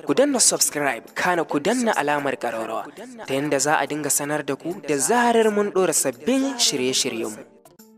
ku danna subscribe kana ku danna alamar ƙararrawa ta yanda za a dinga sanar da ku da zarar mun ɗora sabbin shirye-shiryenmu.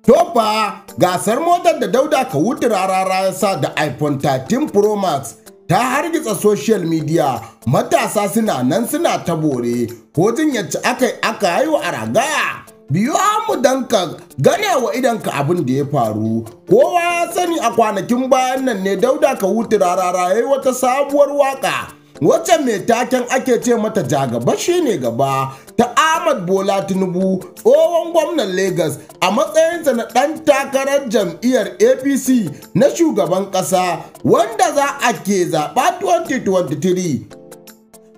Tofa gasar motar da Dauda Kawutu Rarara ya sa da iPhone 13 Pro Max ta hargitsa social media. Matasa suna nan suna ta bore hotun yacce aka yi wa aragaya. Biyu mu dan ka gane wa idanka abin da ya faru. Kowa ya sani a kwanakin bayan nan ne Dauda Kawutu Rarara ya yi wata sabuwar waka wacce mai taken ake ce mata jagaba shine gaba ta Ahmad Bola Tinubu tsohon gwamnan Lagos a matsayinsa na ɗan takarar jam'iyyar APC na shugaban ƙasa wanda za a ke zaɓa 2023.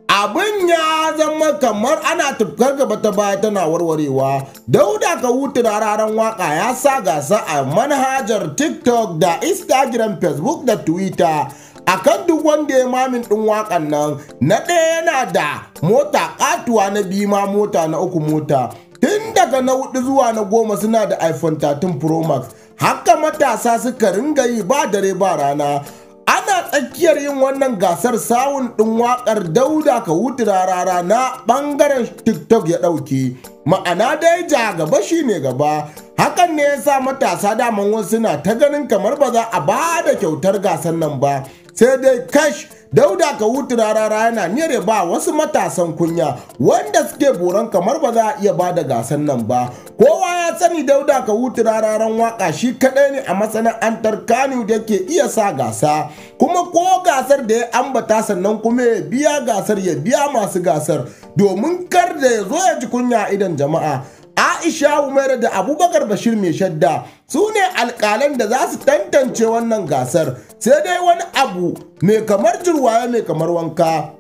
Abin ya zama kamar ana tufkar gaba ta baya tana warwarewa. Dauda Kawutu Rararan waka ya sa gasa a manhajar TikTok da Instagram, Facebook da Twitter. Akan duk wanda ya mamin ɗin waƙan nan, na ɗaya yana da mota ƙatuwa, na biyu ma mota, na uku mota. Tun daga na 4 zuwa na 10 suna da iPhone 13 Pro Max. Haka matasa suka ringa yi ba dare ba rana. Ana tsakiyar yin wannan gasar sawun ɗin waƙar Dauda Kawutu Rarara na ɓangaren TikTok ya ɗauke. Ma'ana dai jagaba shine gaba. Hakan ne ya sa matasa daman wasu suna ta ganin kamar ba za a ba da kyautar gasar nan ba. Sai dai kash Dauda Kawutu Rarara yana niyyar ba wasu matasan kunya wanda suke boron kamar ba za a iya ba da gasar nan ba. Kowa ya sani Dauda Kawutu Rararan waka shi kadai ne a masana'antar Kano da ke iya sa gasa, kuma ko gasar da ya ambata sannan kuma ya biya gasar, ya biya masu gasar domin kar da ya zo ya ji kunya idan jama'a. Aisha Umaira da Abubakar Bashir mai shadda su ne alƙalan da za su tantance wannan gasar. Sai dai wani abu mai kamar jirwaye mai kamar wanka.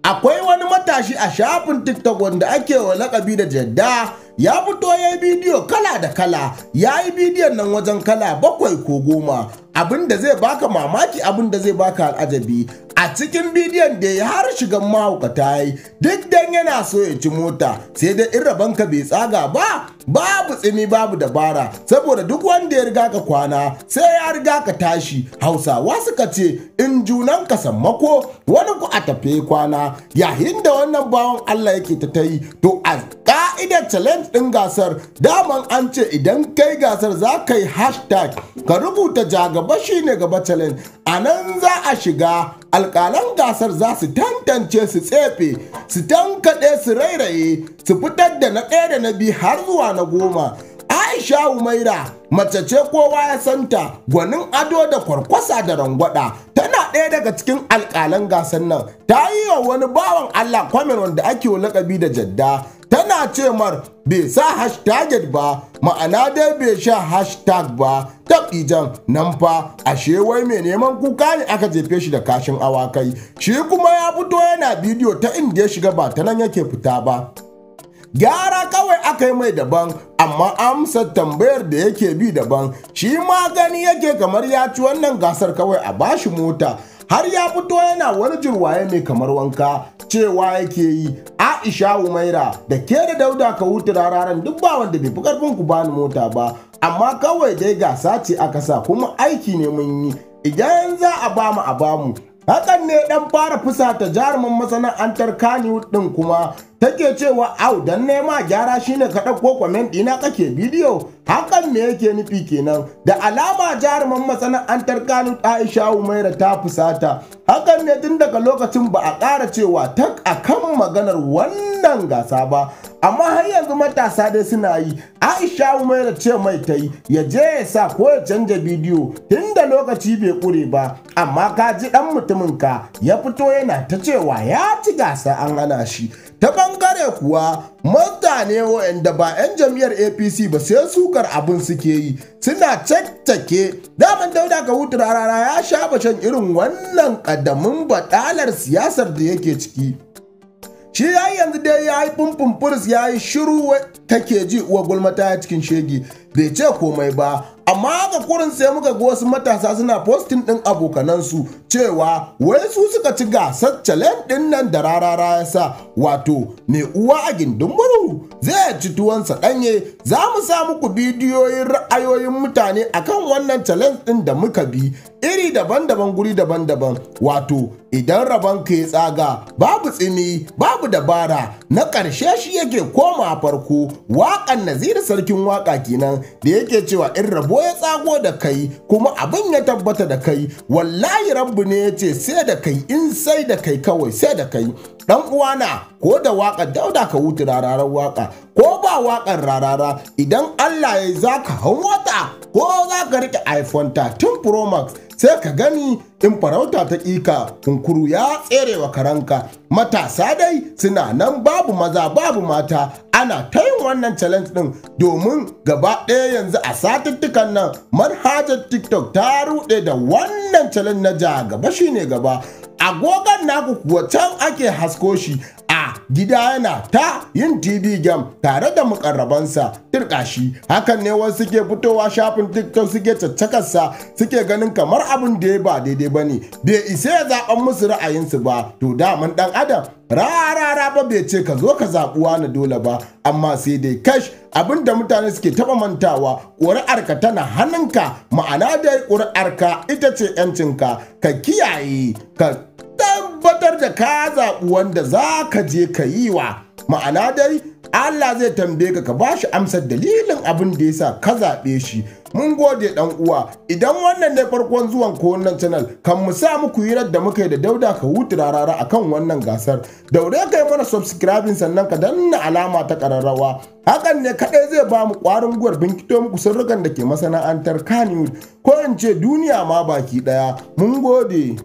Akwai wani matashi a shafin TikTok wanda ake wa lakabi da Jadda, ya fito ya yi bidiyo kala da kala. Ya yi bidiyon nan wajen kala 7 ko 10. Abin da zai baka mamaki, abin da zai baka al'ajabi. A cikin bidiyon da ya har shigan mahaukata yi, duk dan yana so ya ci mota, sai dai in rabanka bai tsaga ba, babu tsimi babu dabara, saboda duk wanda ya riga ka kwana sai ya riga ka tashi. Hausawa suka ce in junan ka sammako wani ku a tafe kwana. Yayin da wannan bawan Allah yake ta yi, to a ka'idar challenge din gasar daman an ce idan kai gasar za ka yi hashtag ka rubuta jagaba shine gaba challenge. A nan za a shiga, alƙalan gasar za su tantance, su tsefe, su tankaɗe, su rairaye, su fitar da na 1 da na 2 har zuwa na 10. Aisha Umaira mace ce kowa ya santa, gwanin ado da kwarkwasa da rangwada, tana ɗaya daga cikin alƙalan gasar nan. Ta yi wa wani bawan Allah kwamen wanda ake wa lakabi da Jadda, tana ce mar bai sa hashtag ba, ma'ana dai bai sha hashtag ba. Taɓijan nan fa ashe wai mai neman kuka ne aka jefe shi da kashin awakai. Shi kuma ya fito yana bidiyo ta inda ya shiga ba ta nan yake fita ba. Gyara kawai aka yi mai daban, amma amsar tambayar da yake bi daban. Shi ma gani yake kamar ya ci wannan gasar kawai a bashi mota. Har ya fito yana wani jirwaye mai kamar wanka, cewa yake yi Aisha Umaira da ke da Dauda Kawutu Rararan duk ba wanda bai fi karfin ku bani mota ba, amma kawai dai gasa ce aka sa kuma aiki ne mun yi, idan za a bamu a bamu. Hakan ne dan fara fusata jarumin masana'antar Kannywood din, kuma take cewa au dan nema gyara shine ka ɗauko comment ɗina kake bidiyo. Hakan me yake nufi kenan? Da alama jarumin masana'antar Kannywood Aisha Umaira ta fusata. Hakan ne tun daga lokacin ba a ƙara cewa ta akan maganar wannan gasa ba. Amma har yanzu matasa dai suna yi. Aisha Umaira ce mai ta yi ya je ya sa ko ya canja bidiyo tun da lokaci bai ƙure ba. Amma ka ji ɗan mutumin ka ya fito yana ta cewa ya ci gasa an hana shi. Ta bangare kuwa mutane waɗanda ba 'yan jam'iyyar APC ba sai sukar abin suke yi, suna caccake. Daman Dauda Kawutu Rarara ya sha bashan irin wannan ƙaddamin baɗalar siyasar da yake ciki. Shi ya yanzu dai ya yi fumfumfuris, ya yi shiru, kake ji uwa gulmata cikin shege, bai ce komai ba. Amma haka kurin sai muka ga wasu matasa suna postin ɗin abokanansu cewa wai su suka ci gasar challenge ɗin nan da Rarara ya sa, wato mai uwa a gindin murhu zai ci tuwonsa ɗanye. Za mu sa muku bidiyoyin ra'ayoyin mutane akan wannan challenge ɗin da muka bi iri daban-daban, guri daban-daban, wato idan rabon ka ya tsaga babu tsini babu dabara na ƙarshe shi yake koma farko. Waƙan Naziru sarkin waƙa kenan da yake cewa in rabo ya tsago da kai kuma abin ya tabbata da kai wallahi rabbu ne ya ce sai da kai, in sai da kai kawai sai da kai. Dan uwana, ko da waƙar Dauda ka wuce Rararar waƙa ko ba waƙar Rarara, idan Allah ya yi za ka hau mota ko za ka riƙe iPhone 13 Pro Max sai ka gani in farauta ta ƙika kunkuru ya tsere wa karanka. Matasa dai suna nan babu maza babu mata ana ta yin wannan challenge ɗin domin gaba ɗaya yanzu a satuttukan nan manhajar TikTok ta ruɗe da wannan challenge na ja gaba shine gaba. Agogon naku kuwa can ake hasko shi a gida yana ta yin TV game tare da mukarrabansa turkashi. Hakan ne wasu suke fitowa shafin TikTok suke caccakarsa suke ganin kamar abin da ya ba daidai ba ne, bai isa ya zaɓan musu ra'ayinsu ba. To daman ɗan adam rarara ba bai ce ka zo ka zaɓuwa na dole ba, amma sai dai kash abin da mutane suke taɓa mantawa, ƙuri'arka tana hannunka, ma'ana dai ƙuri'arka ita ce 'yancinka. Ka kiyaye ka tabbatar da ka zaɓi wanda za ka je ka yi wa, ma'ana dai Allah zai tambaye ka ba shi amsar dalilin abin da ya sa ka zaɓe shi. Mun gode ɗan uwa, idan wannan ne farkon zuwan ko wannan channel, kan mu sa muku hirar da muka yi da Dauda ka wuce Rarara akan wannan gasar. Daure kai mana subscribing sannan ka danna alama ta ƙararrawa. Hakan ne kaɗai zai ba mu ƙwarin gwiwar binkito muku sirrukan da ke masana'antar Kannywood ko in ce duniya ma baki ɗaya. Mun gode.